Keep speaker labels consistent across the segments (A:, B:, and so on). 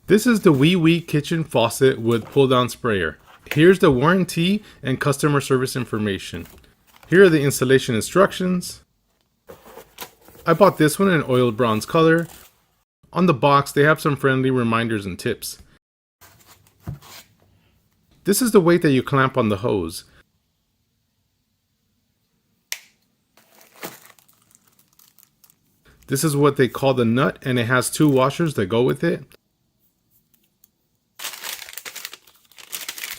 A: This is the WEWE Kitchen Faucet with pull-down sprayer. Here's the warranty and customer service information. Here are the installation instructions. I bought this one in oiled bronze color. On the box, they have some friendly reminders and tips. This is the weight that you clamp on the hose. This is what they call the nut, and it has 2 washers that go with it.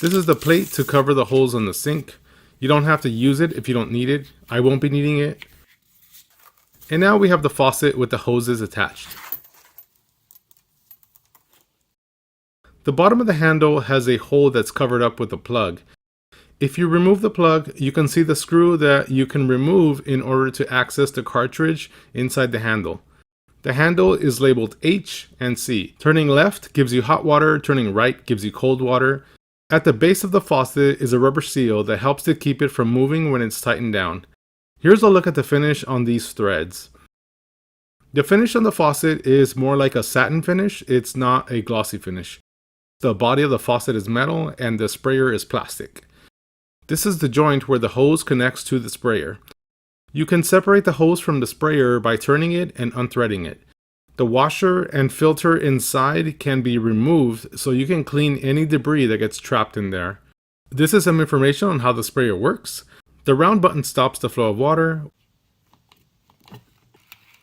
A: This is the plate to cover the holes on the sink. You don't have to use it if you don't need it. I won't be needing it. And now we have the faucet with the hoses attached. The bottom of the handle has a hole that's covered up with a plug. If you remove the plug, you can see the screw that you can remove in order to access the cartridge inside the handle. The handle is labeled H and C. Turning left gives you hot water, turning right gives you cold water. At the base of the faucet is a rubber seal that helps to keep it from moving when it's tightened down. Here's a look at the finish on these threads. The finish on the faucet is more like a satin finish. It's not a glossy finish. The body of the faucet is metal and the sprayer is plastic. This is the joint where the hose connects to the sprayer. You can separate the hose from the sprayer by turning it and unthreading it. The washer and filter inside can be removed so you can clean any debris that gets trapped in there. This is some information on how the sprayer works. The round button stops the flow of water.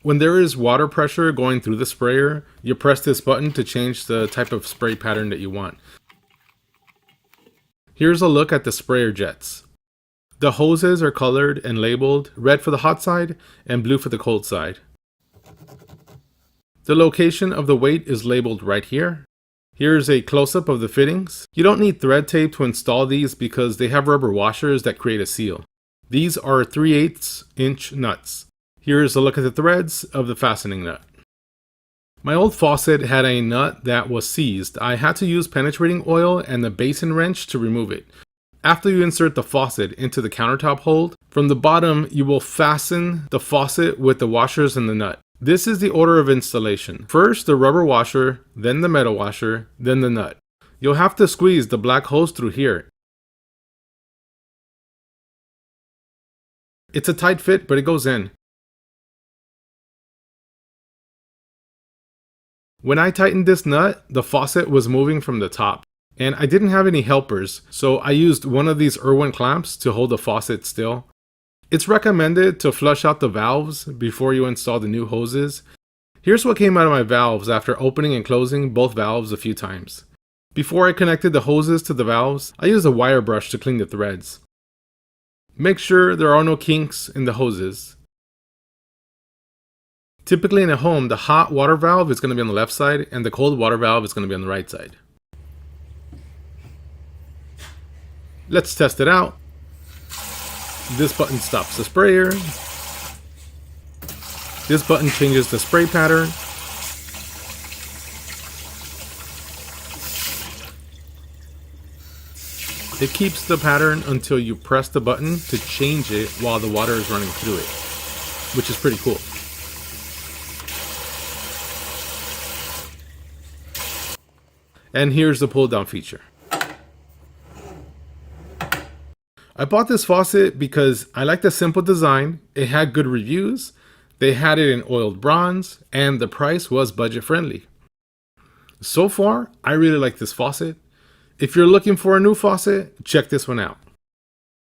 A: When there is water pressure going through the sprayer, you press this button to change the type of spray pattern that you want. Here's a look at the sprayer jets. The hoses are colored and labeled red for the hot side and blue for the cold side. The location of the weight is labeled right here. Here's a close-up of the fittings. You don't need thread tape to install these because they have rubber washers that create a seal. These are 3/8 inch nuts. Here's a look at the threads of the fastening nut. My old faucet had a nut that was seized. I had to use penetrating oil and the basin wrench to remove it. After you insert the faucet into the countertop hold, from the bottom you will fasten the faucet with the washers and the nut. This is the order of installation. First the rubber washer, then the metal washer, then the nut. You'll have to squeeze the black hose through here. It's a tight fit, but it goes in. When I tightened this nut, the faucet was moving from the top, and I didn't have any helpers, so I used one of these Irwin clamps to hold the faucet still. It's recommended to flush out the valves before you install the new hoses. Here's what came out of my valves after opening and closing both valves a few times. Before I connected the hoses to the valves, I used a wire brush to clean the threads. Make sure there are no kinks in the hoses. Typically in a home, the hot water valve is going to be on the left side and the cold water valve is going to be on the right side. Let's test it out. This button stops the sprayer. This button changes the spray pattern. It keeps the pattern until you press the button to change it while the water is running through it, which is pretty cool. And here's the pull down feature. I bought this faucet because I like the simple design, it had good reviews, they had it in oiled bronze, and the price was budget friendly. So far, I really like this faucet. If you're looking for a new faucet, check this one out.